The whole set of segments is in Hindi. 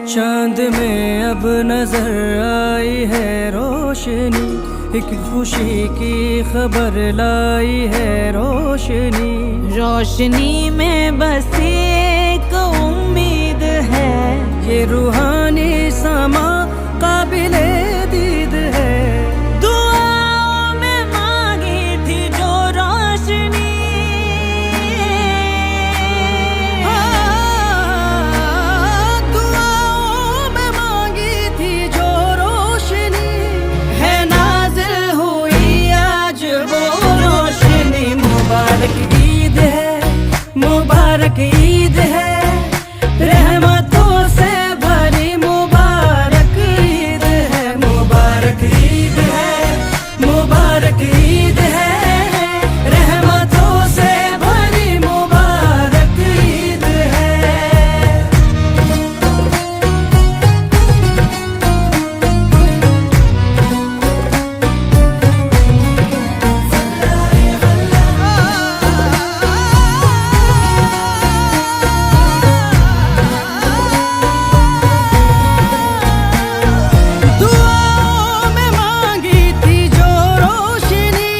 चांद में अब नजर आई है रोशनी, एक खुशी की खबर लाई है रोशनी। रोशनी में बस एक उम्मीद है, ये रूहानी समा काबिले दीद है। दुआओं में मांगी थी जो रोशनी, दुआओं में मांगी थी जो रोशनी, है नाज़िल हुई आज वो रोशनी। मुबारक ईद है, मुबारक ईद है, रहमतों से भरी मुबारक ईद है। मुबारक ईद है, मुबारक ईद है, रहमतों से भरी मुबारक ईद है। दुआओं में मांगी थी जो रोशनी,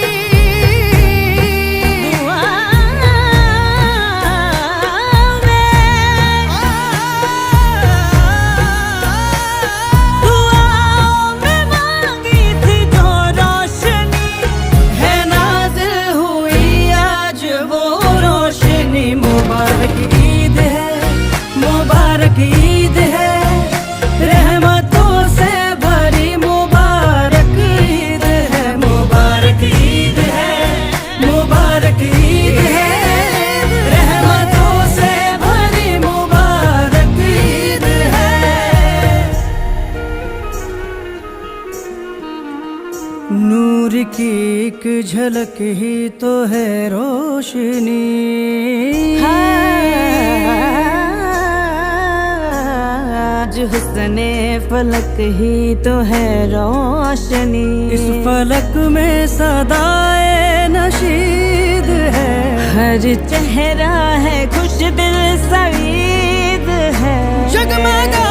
दुआओं में मांगी थी जो रोशनी, है नाज़िल हुई आज वो रोशनी। मुबारक ईद है, मुबारक ईद है, रहमतों से भरी मुबारक ईद है। मुबारक ईद है, मुबारक ईद है, रहमतों से भरी मुबारक ईद है। नूर की एक झलक ही तो है रोशनी। आज हुस्ने फलक ही तो है रोशनी। इस फलक में सदाए नशीद है, हर चेहरा है खुश दिल सईद है। जगमगा